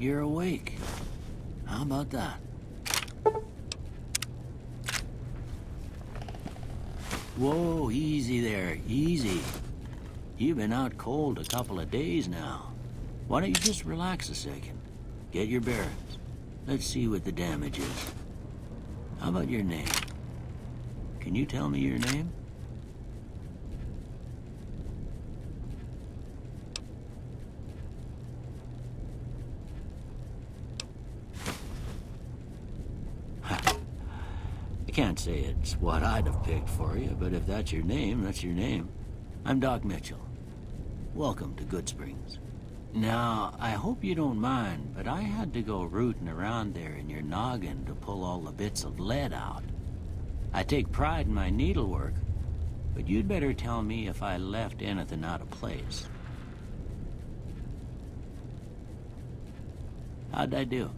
you're awake. How about that? Whoa, easy there, easy. You've been out cold a couple of days now. Why don't you just relax a second? Get your bearings. Let's see what the damage is. How about your name? Can you tell me your name? I can't say it's what I'd have picked for you, but if that's your name, that's your name. I'm Doc Mitchell. Welcome to Good Springs. Now, I hope you don't mind, but I had to go rooting around there in your noggin to pull all the bits of lead out. I take pride in my needlework, but you'd better tell me if I left anything out of place. How'd I do?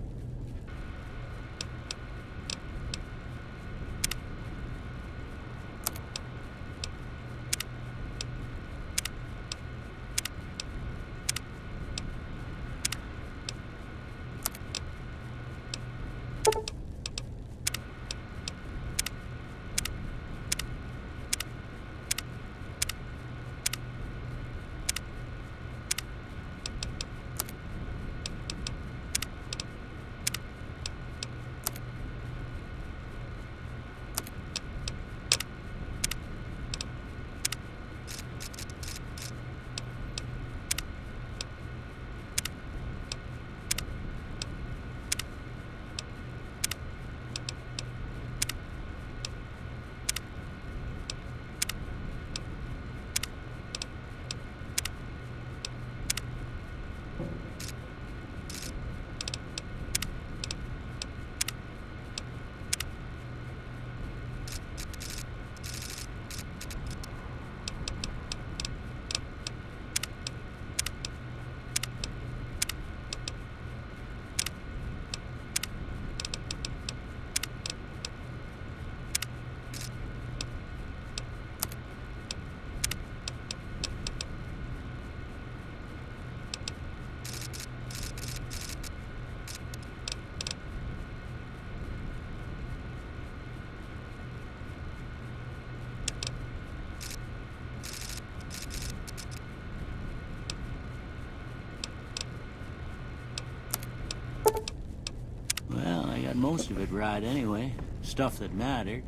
Most of it right anyway. Stuff that mattered.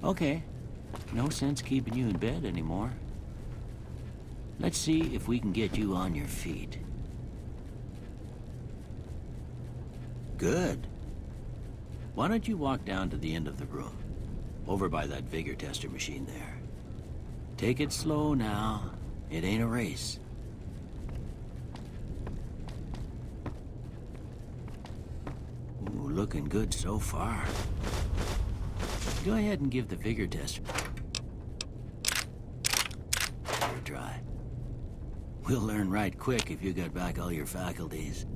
Okay. No sense keeping you in bed anymore. Let's see if we can get you on your feet. Good. Why don't you walk down to the end of the room? Over by that vigor tester machine there. Take it slow now. It ain't a race. Looking good so far. Go ahead and give the vigor tester a try. We'll learn right quick if you got back all your faculties.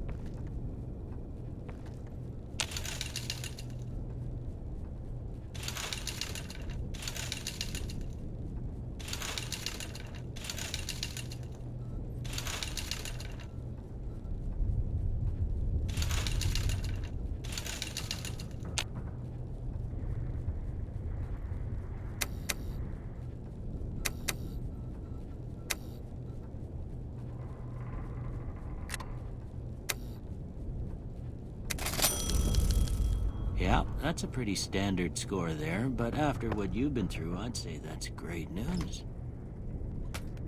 Yeah, that's a pretty standard score there, but after what you've been through, I'd say that's great news.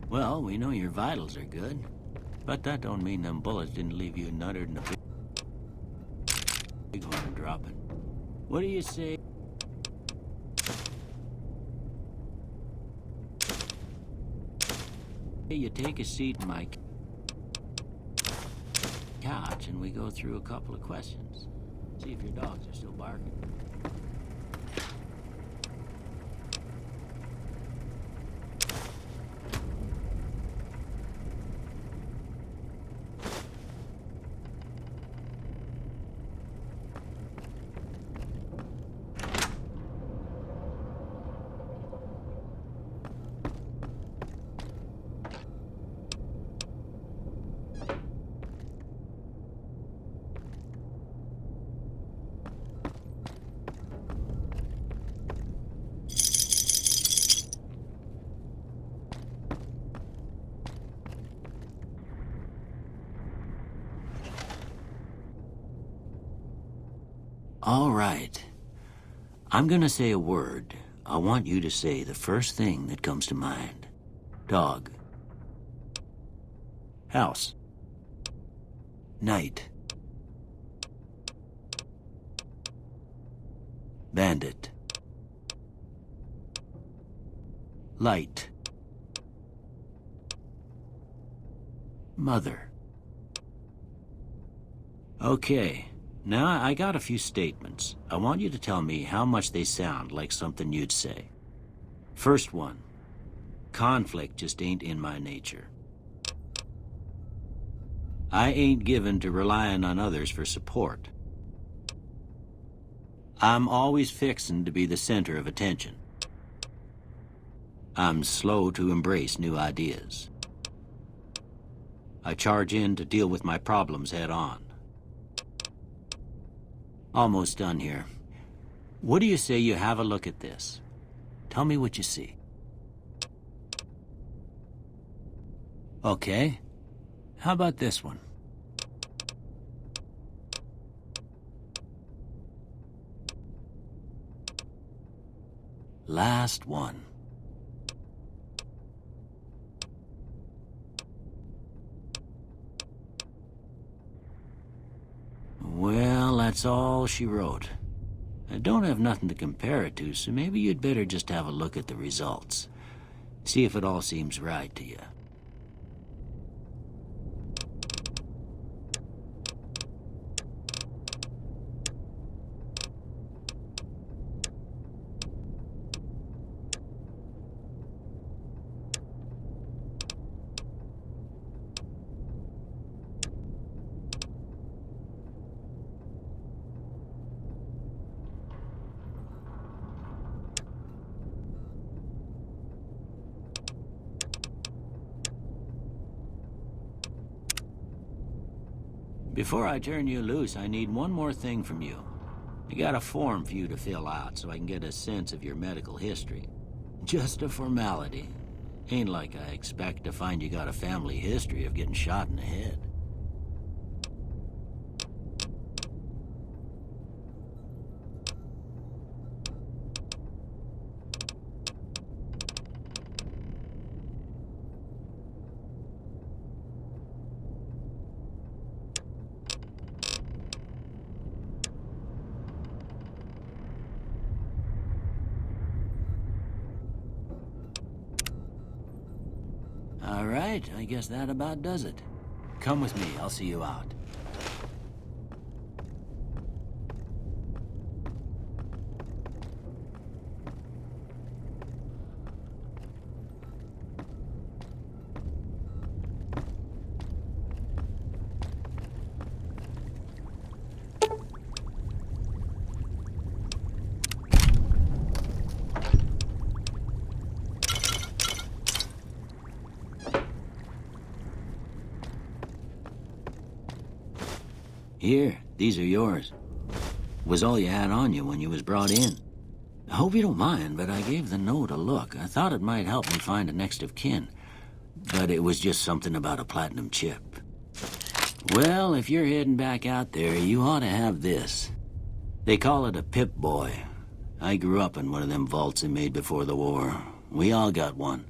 Well, we know your vitals are good, but that don't mean them bullets didn't leave you nuttered in a big one dropping. What do you say? You take a seat in my couch and we go through a couple of questions. See if your dogs are still barking. All right. I'm gonna say a word. I want you to say the first thing that comes to mind. Dog. House. Night. Bandit. Light. Mother. Okay. Now, I got a few statements. I want you to tell me how much they sound like something you'd say. First one. Conflict just ain't in my nature. I ain't given to relying on others for support. I'm always fixin' to be the center of attention. I'm slow to embrace new ideas. I charge in to deal with my problems head on. Almost done here. What do you say you have a look at this? Tell me what you see. Okay. How about this one? Last one. Well, that's all she wrote. I don't have nothing to compare it to, so maybe you'd better just have a look at the results. See if it all seems right to you. Before I turn you loose, I need one more thing from you. I got a form for you to fill out so I can get a sense of your medical history. Just a formality. Ain't like I expect to find you got a family history of getting shot in the head. All right, I guess that about does it. Come with me, I'll see you out. Here, these are yours. Was all you had on you when you was brought in. I hope you don't mind, but I gave the note a look. I thought it might help me find a next of kin. But it was just something about a platinum chip. Well, if you're heading back out there, you ought to have this. They call it a Pip-Boy. I grew up in one of them vaults they made before the war. We all got one.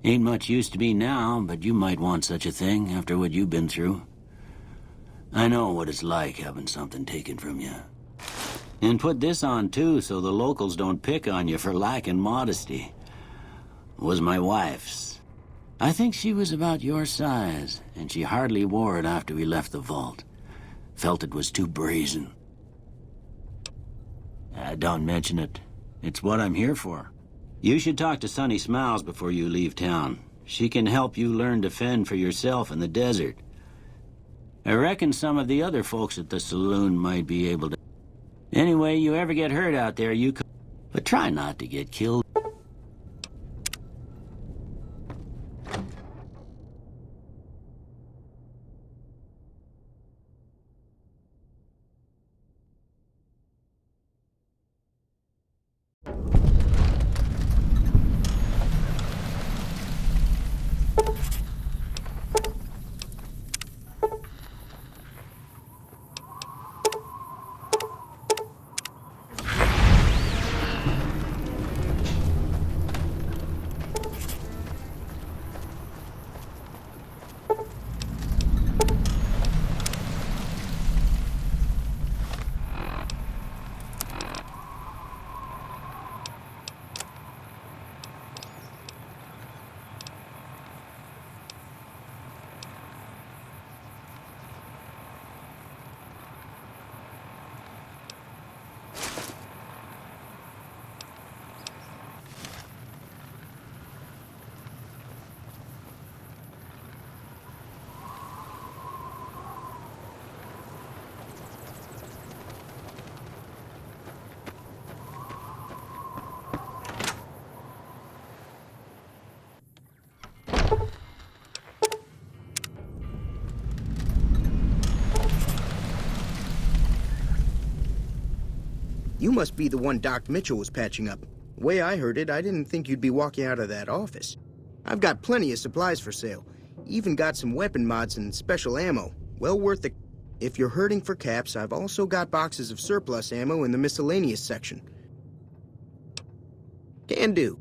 Ain't much use to me now, but you might want such a thing after what you've been through. I know what it's like having something taken from you. And put this on, too, so the locals don't pick on you for lacking modesty. Was my wife's. I think she was about your size, and she hardly wore it after we left the vault. Felt it was too brazen. Don't mention it. It's what I'm here for. You should talk to Sunny Smiles before you leave town. She can help you learn to fend for yourself in the desert. I reckon some of the other folks at the saloon might be able to. Anyway, you ever get hurt out there, you could. But try not to get killed. You must be the one Doc Mitchell was patching up. The way I heard it, I didn't think you'd be walking out of that office. I've got plenty of supplies for sale. Even got some weapon mods and special ammo. Well worth the... If you're hurting for caps, I've also got boxes of surplus ammo in the miscellaneous section. Can do.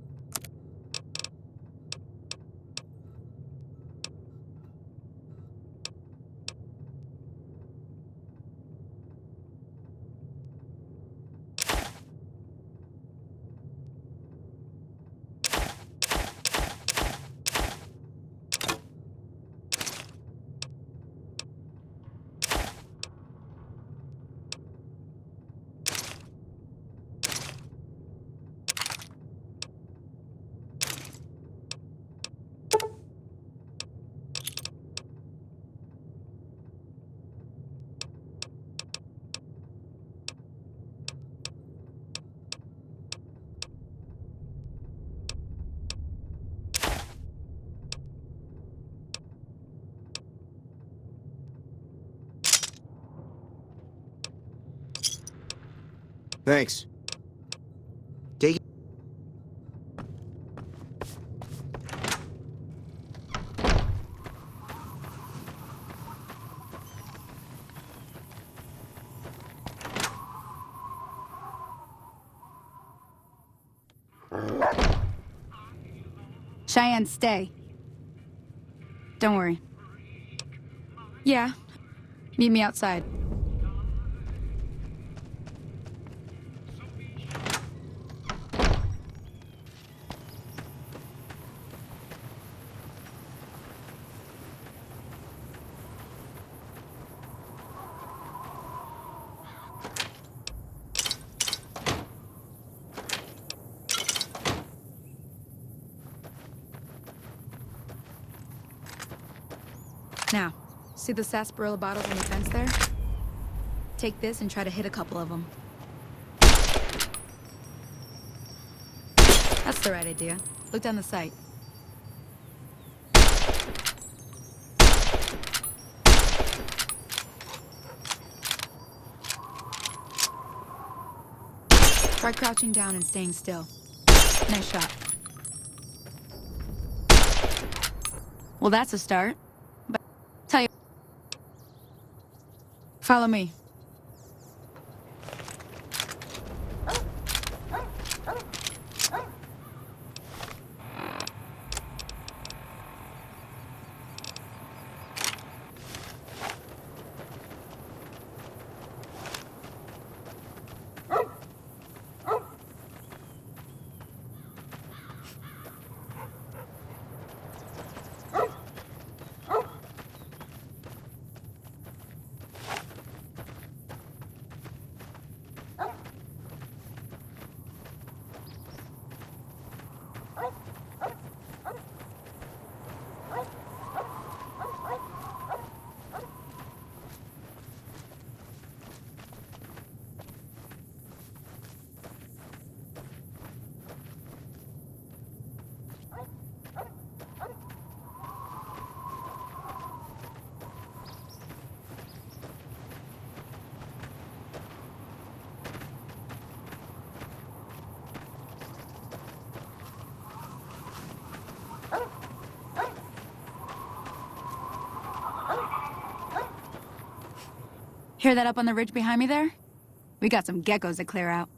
Thanks. Take it. Cheyenne, stay. Don't worry. Yeah. Meet me outside. Now, see the sarsaparilla bottles on the fence there? Take this and try to hit a couple of them. That's the right idea. Look down the sight. Try crouching down and staying still. Nice shot. Well, that's a start. But tell you... Follow me. Hear that up on the ridge behind me there? We got some geckos to clear out.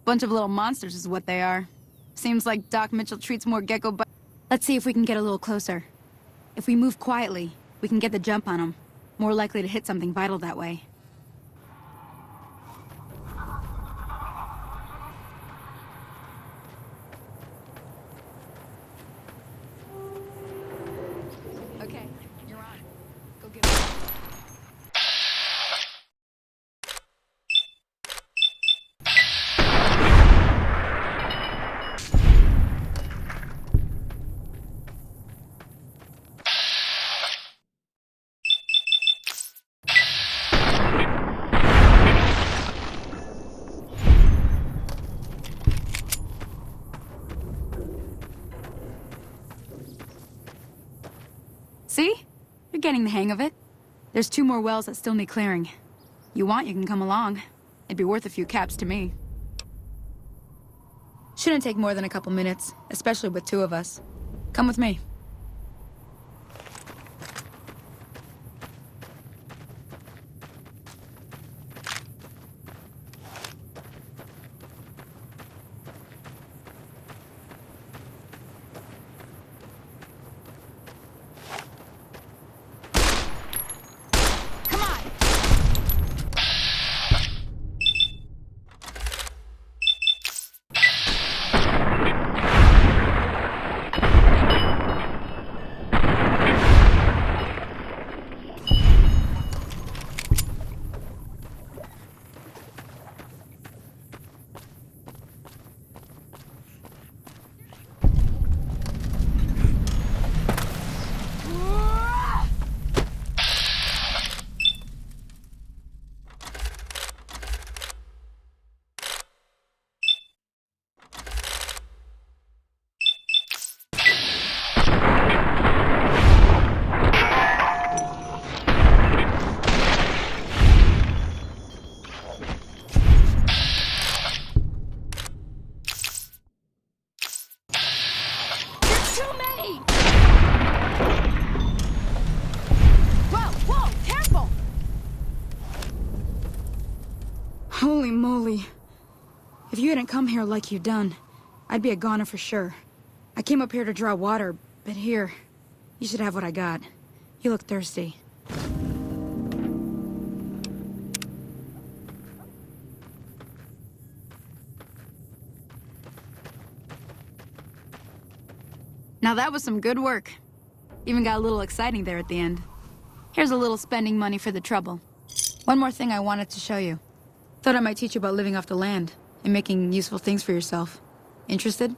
Bunch of little monsters is what they are. Seems like Doc Mitchell treats more gecko but... Let's see if we can get a little closer. If we move quietly, we can get the jump on them. More likely to hit something vital that way. Okay, you're on. Go get it. See? You're getting the hang of it. There's 2 more wells that still need clearing. You want, you can come along. It'd be worth a few caps to me. Shouldn't take more than a couple minutes, especially with two of us. Come with me. Holy moly. If you hadn't come here like you done, I'd be a goner for sure. I came up here to draw water, but here, you should have what I got. You look thirsty. Now that was some good work. Even got a little exciting there at the end. Here's a little spending money for the trouble. One more thing I wanted to show you. Thought I might teach you about living off the land and making useful things for yourself. Interested?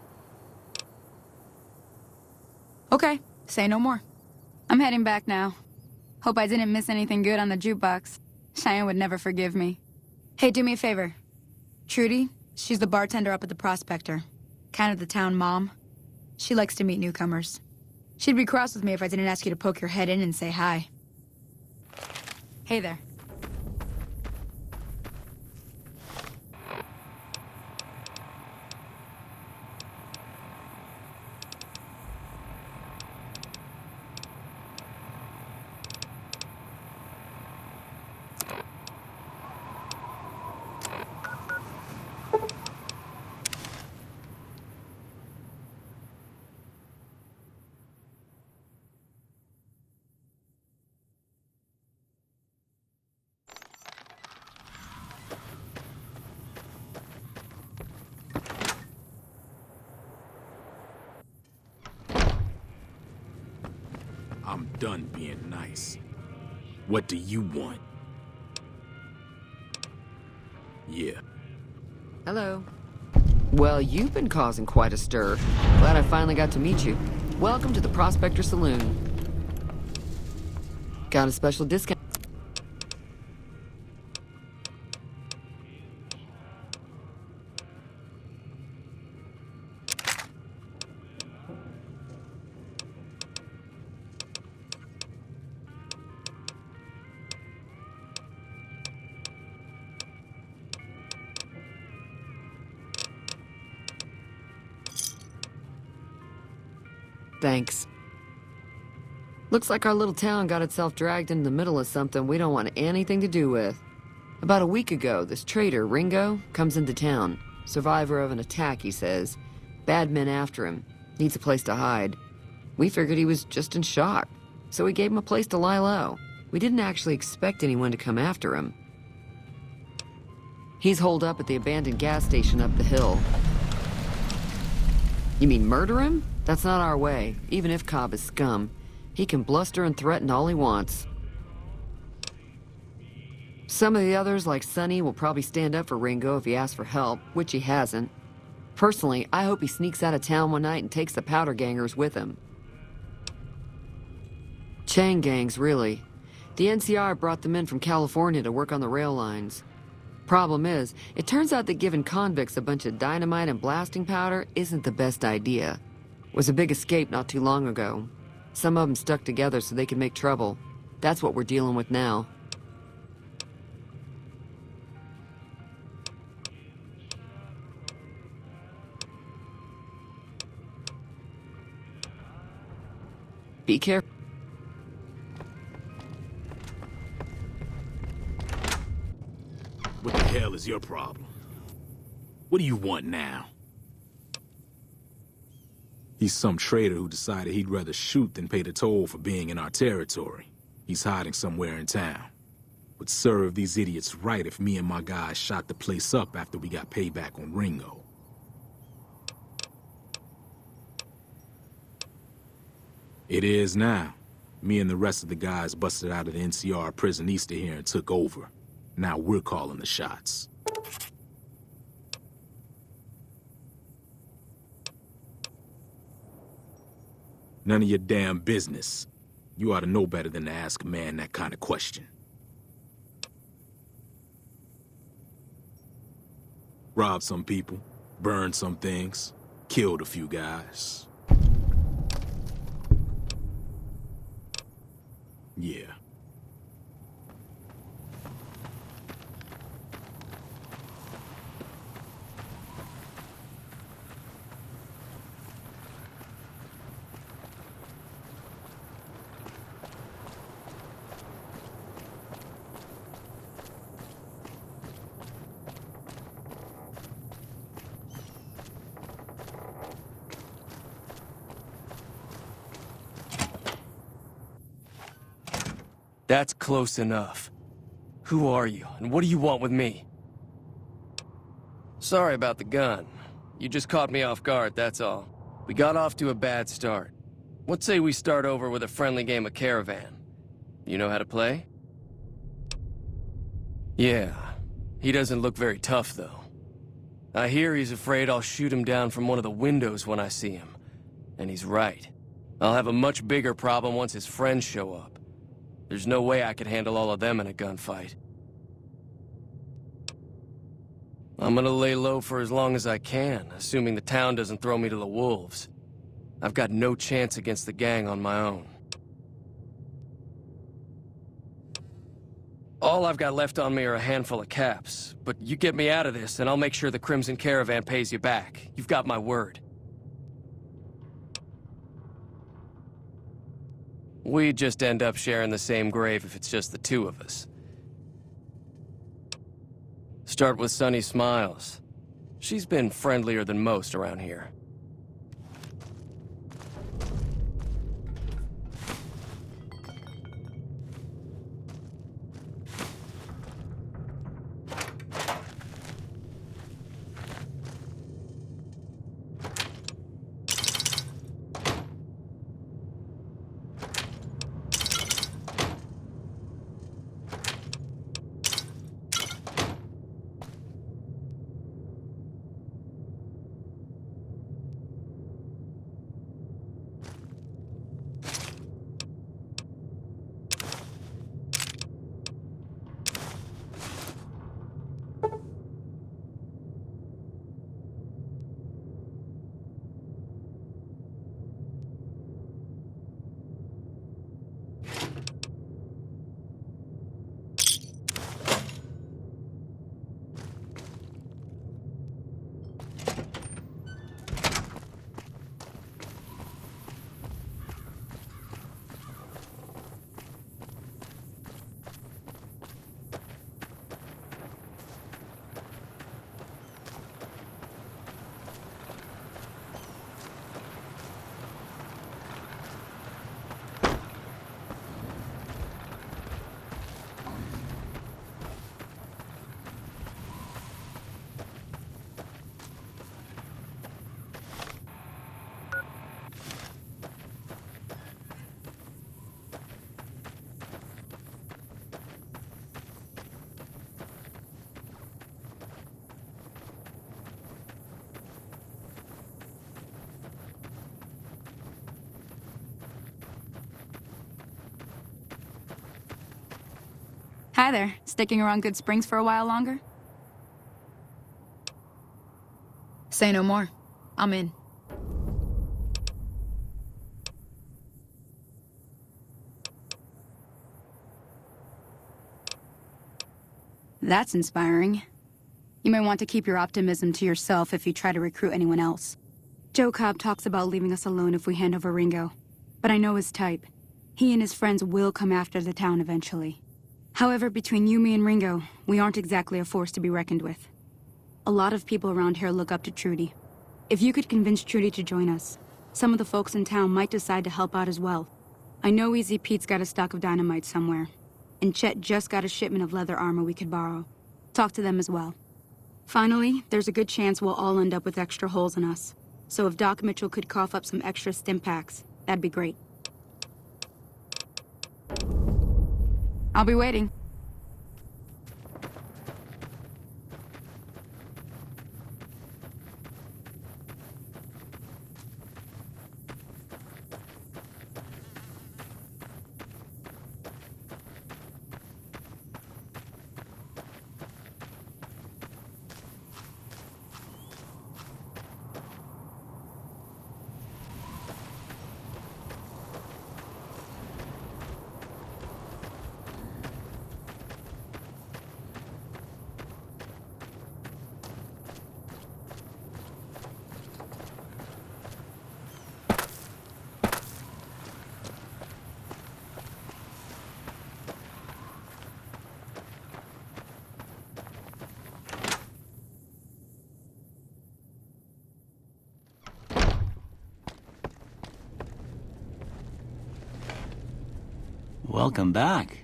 Okay, say no more. I'm heading back now. Hope I didn't miss anything good on the jukebox. Cheyenne would never forgive me. Hey, do me a favor. Trudy, she's the bartender up at the Prospector. Kind of the town mom. She likes to meet newcomers. She'd be cross with me if I didn't ask you to poke your head in and say hi. Hey there. I'm done being nice. What do you want? Yeah. Hello. Well, you've been causing quite a stir. Glad I finally got to meet you. Welcome to the Prospector Saloon. Got a special discount. Thanks. Looks like our little town got itself dragged into the middle of something we don't want anything to do with. About a week ago, this trader, Ringo, comes into town. Survivor of an attack, he says. Bad men after him. Needs a place to hide. We figured he was just in shock, so we gave him a place to lie low. We didn't actually expect anyone to come after him. He's holed up at the abandoned gas station up the hill. You mean murder him? That's not our way, even if Cobb is scum. He can bluster and threaten all he wants. Some of the others, like Sonny, will probably stand up for Ringo if he asks for help, which he hasn't. Personally, I hope he sneaks out of town one night and takes the powder gangers with him. Chain gangs, really. The NCR brought them in from California to work on the rail lines. Problem is, it turns out that giving convicts a bunch of dynamite and blasting powder isn't the best idea. Was a big escape not too long ago. Some of them stuck together so they could make trouble. That's what we're dealing with now. Be careful. What the hell is your problem? What do you want now? He's some traitor who decided he'd rather shoot than pay the toll for being in our territory. He's hiding somewhere in town. Would serve these idiots right if me and my guys shot the place up after we got payback on Ringo. It is now. Me and the rest of the guys busted out of the NCR prison east of here and took over. Now we're calling the shots. None of your damn business. You ought to know better than to ask a man that kind of question. Robbed some people, burned some things, killed a few guys. Yeah. That's close enough. Who are you, and what do you want with me? Sorry about the gun. You just caught me off guard, that's all. We got off to a bad start. Let's say we start over with a friendly game of Caravan. You know how to play? Yeah. He doesn't look very tough, though. I hear he's afraid I'll shoot him down from one of the windows when I see him. And he's right. I'll have a much bigger problem once his friends show up. There's no way I could handle all of them in a gunfight. I'm gonna lay low for as long as I can, assuming the town doesn't throw me to the wolves. I've got no chance against the gang on my own. All I've got left on me are a handful of caps, but you get me out of this and I'll make sure the Crimson Caravan pays you back. You've got my word. We'd just end up sharing the same grave if it's just the two of us. Start with Sunny Smiles. She's been friendlier than most around here. Hi there. Sticking around Good Springs for a while longer? Say no more. I'm in. That's inspiring. You may want to keep your optimism to yourself if you try to recruit anyone else. Joe Cobb talks about leaving us alone if we hand over Ringo. but I know his type. He and his friends will come after the town eventually. However, between you, me, and Ringo, we aren't exactly a force to be reckoned with. A lot of people around here look up to Trudy. If you could convince Trudy to join us, some of the folks in town might decide to help out as well. I know Easy Pete's got a stock of dynamite somewhere, and Chet just got a shipment of leather armor we could borrow. Talk to them as well. Finally, there's a good chance we'll all end up with extra holes in us. So if Doc Mitchell could cough up some extra stim packs, that'd be great. I'll be waiting. Welcome back.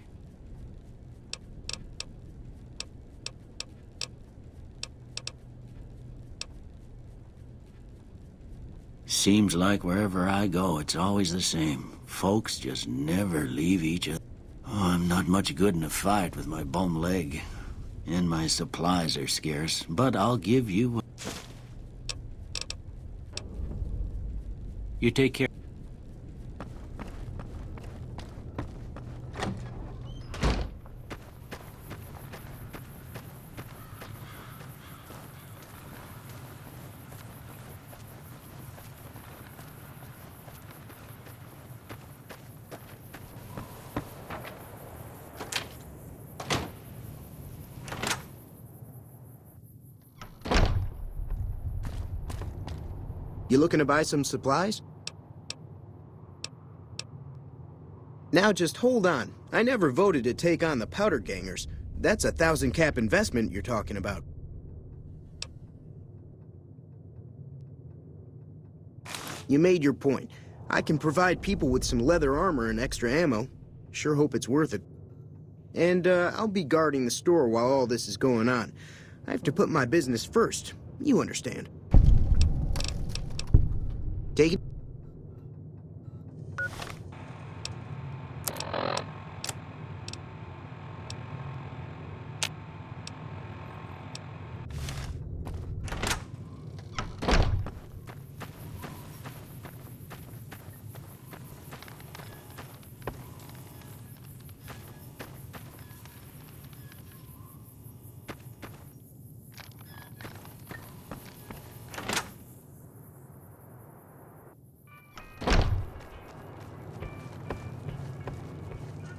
Seems like wherever I go, it's always the same. Folks just never leave each other. Oh, I'm not much good in a fight with my bum leg. And my supplies are scarce, but I'll give you... You take care. You looking to buy some supplies? Now just hold on. I never voted to take on the powder gangers. That's a 1,000-cap investment you're talking about. You made your point. I can provide people with some leather armor and extra ammo. Sure hope it's worth it. And I'll be guarding the store while all this is going on. I have to put my business first. You understand. Take it.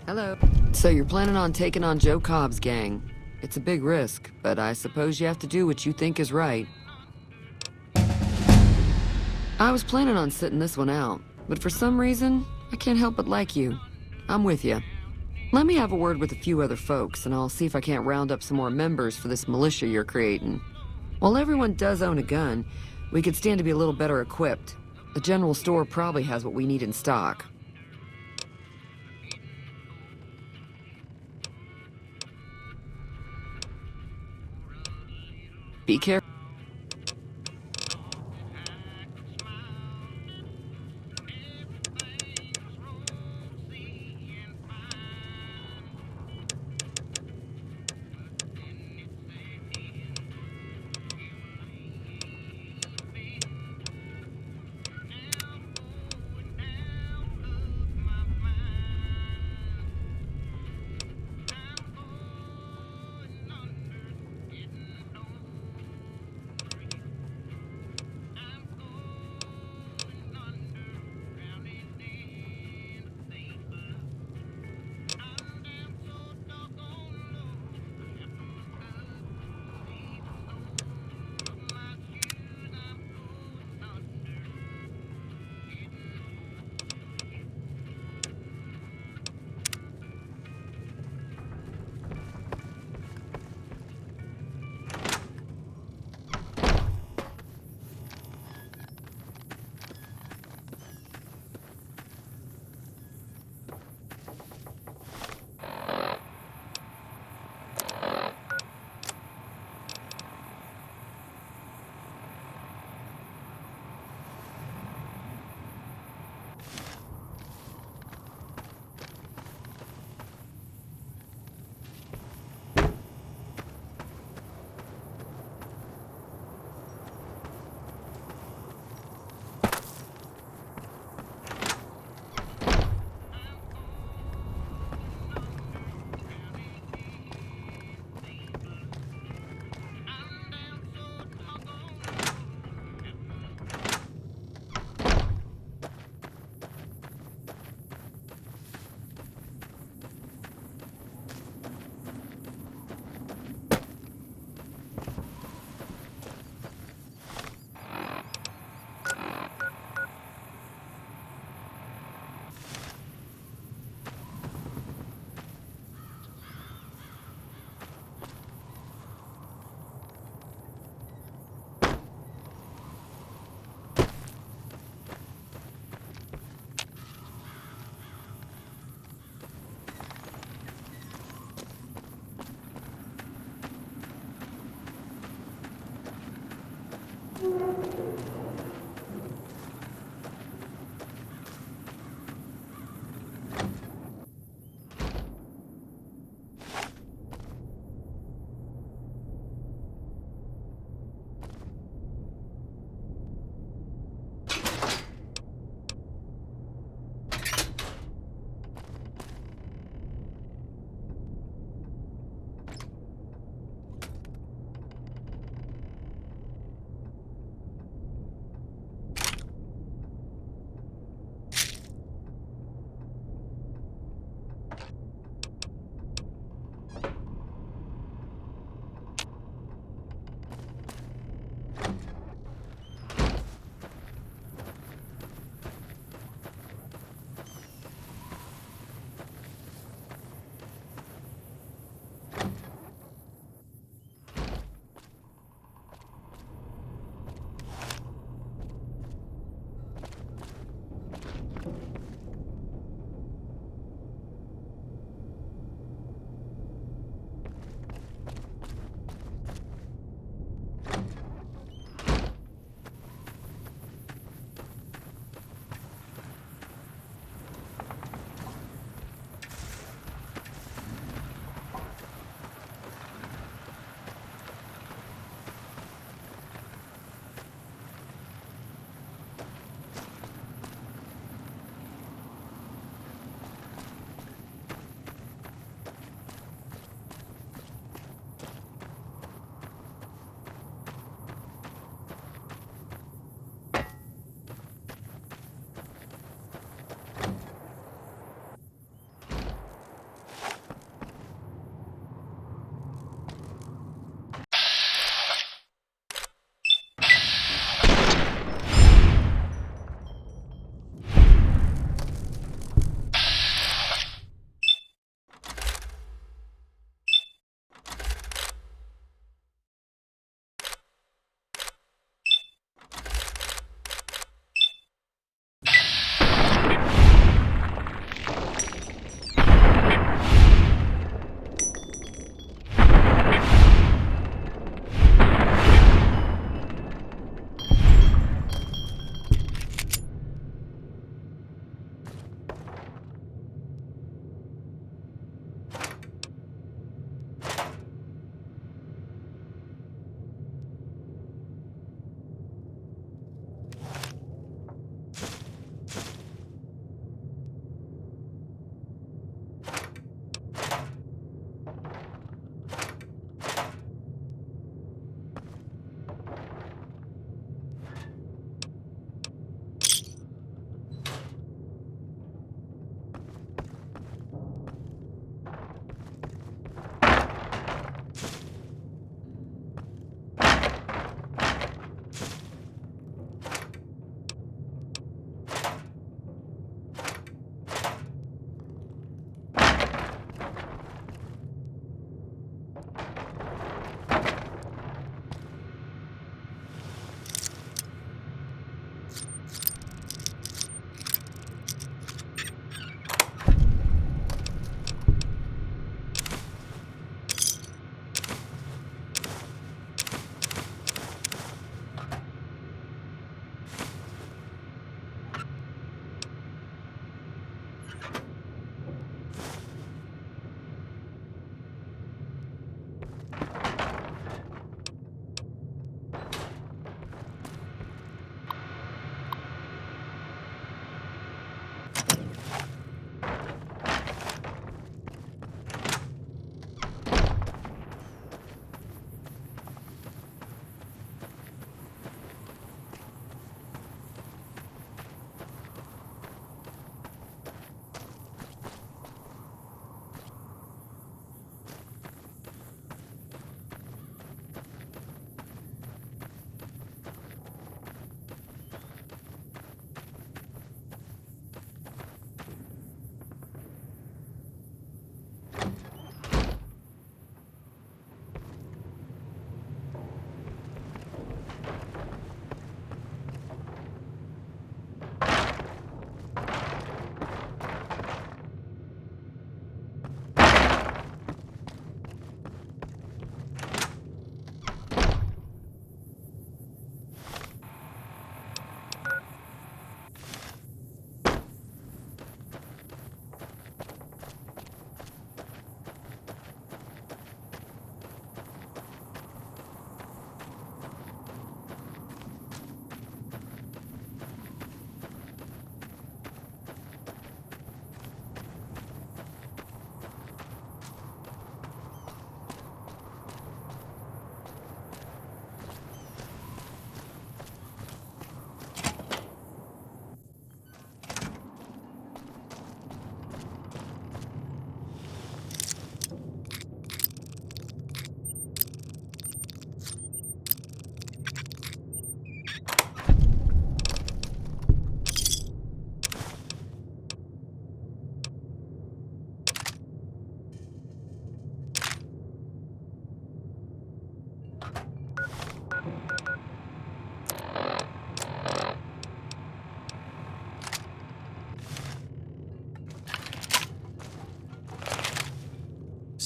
Hello. So you're planning on taking on Joe Cobb's gang. It's a big risk, but I suppose you have to do what you think is right. I was planning on sitting this one out, but for some reason, I can't help but like you. I'm with you. Let me have a word with a few other folks, and I'll see if I can't round up some more members for this militia you're creating. While everyone does own a gun, we could stand to be a little better equipped. The general store probably has what we need in stock. Be careful.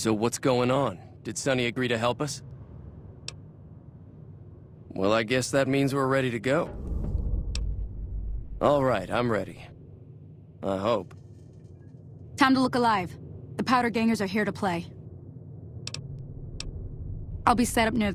So what's going on? Did Sonny agree to help us? Well, I guess that means we're ready to go. All right, I'm ready. I hope. Time to look alive. The powder gangers are here to play. I'll be set up near...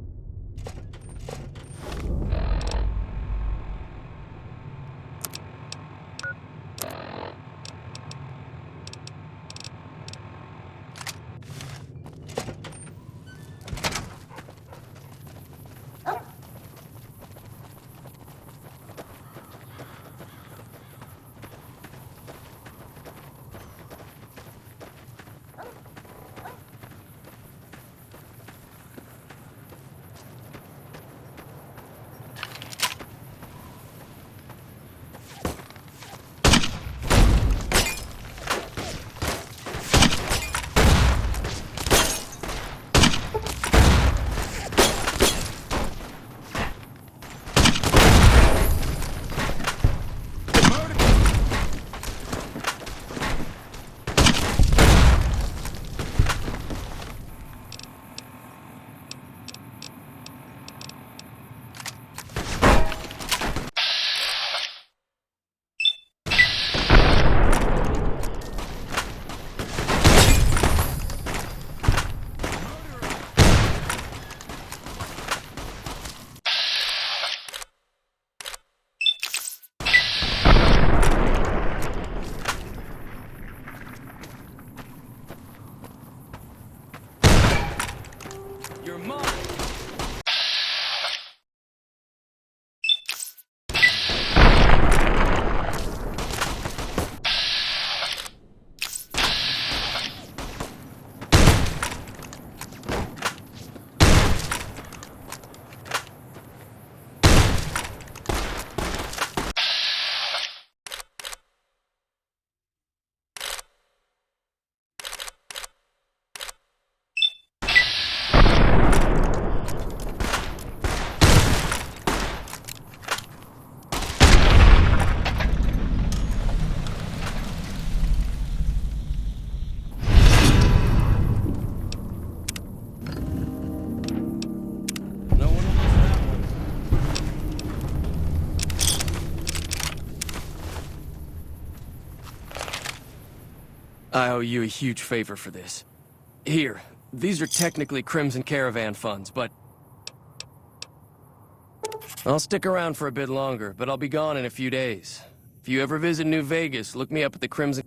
You're mine! I owe you a huge favor for this. Here, These are technically Crimson Caravan funds, but... I'll stick around for a bit longer, but I'll be gone in a few days. If you ever visit New Vegas, look me up at the Crimson...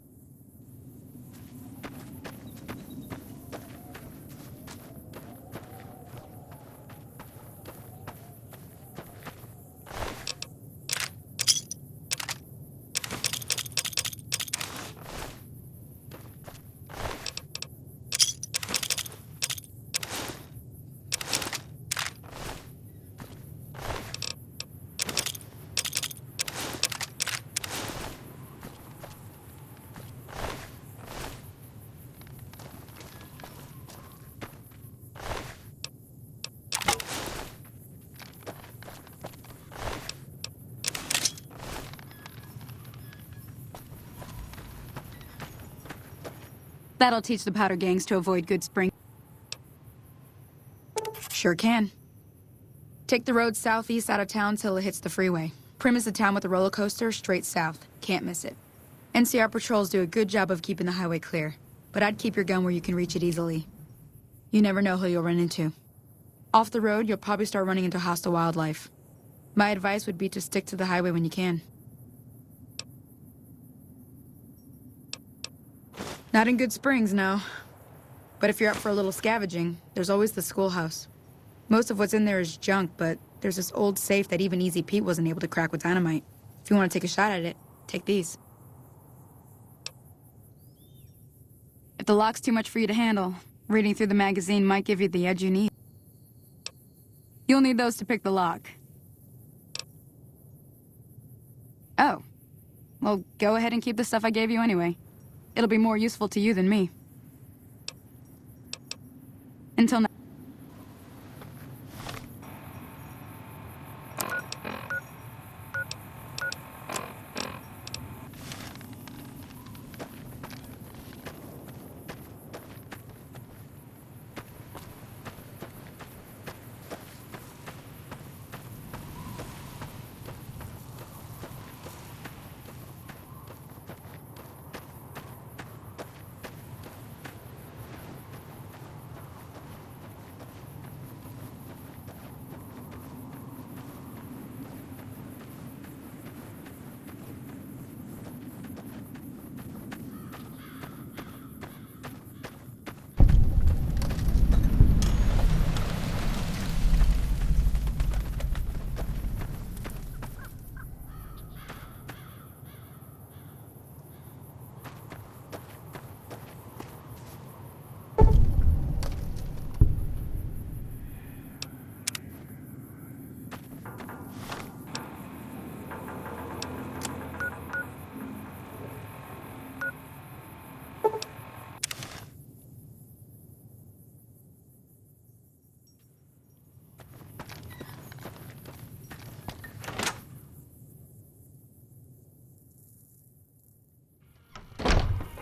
That'll teach the powder gangs to avoid Good Spring. Sure can. Take the road southeast out of town till it hits the freeway. Prim is the town with the roller coaster straight south. Can't miss it. NCR patrols do a good job of keeping the highway clear, but I'd keep your gun where you can reach it easily. You never know who you'll run into. Off the road, you'll probably start running into hostile wildlife. My advice would be to stick to the highway when you can. Not in Good Springs, no. But if you're up for a little scavenging, there's always the schoolhouse. Most of what's in there is junk, but there's this old safe that even Easy Pete wasn't able to crack with dynamite. If you want to take a shot at it, take these. If the lock's too much for you to handle, reading through the magazine might give you the edge you need. You'll need those to pick the lock. Oh. Well, go ahead and keep the stuff I gave you anyway. It'll be more useful to you than me. Until now.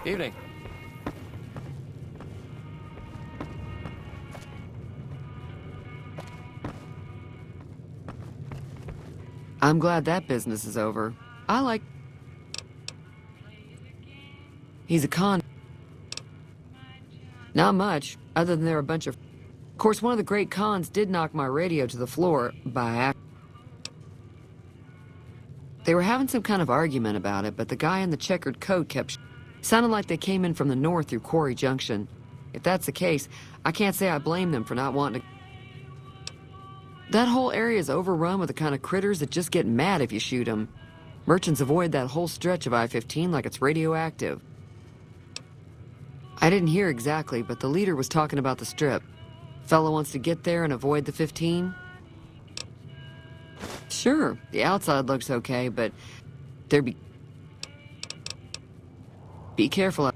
Evening. I'm glad that business is over. I like... He's a con... Not much, other than they're a bunch of... Of course, one of the great cons did knock my radio to the floor by accident. They were having some kind of argument about it, but the guy in the checkered coat kept... Sounded like they came in from the north through Quarry Junction. If that's the case, I can't say I blame them for not wanting to... That whole area is overrun with the kind of critters that just get mad if you shoot them. Merchants avoid that whole stretch of I-15 like it's radioactive. I didn't hear exactly, but the leader was talking about the strip. Fellow wants to get there and avoid the 15? Sure, the outside looks okay, but there'd be... Be careful.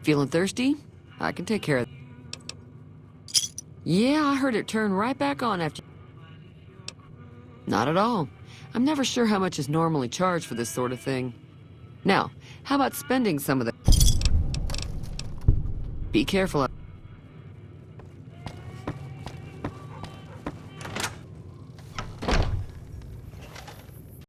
Feeling thirsty? I can take care of it. Yeah, I heard it turn right back on after... Not at all. I'm never sure how much is normally charged for this sort of thing. Now, how about spending some of the... Be careful.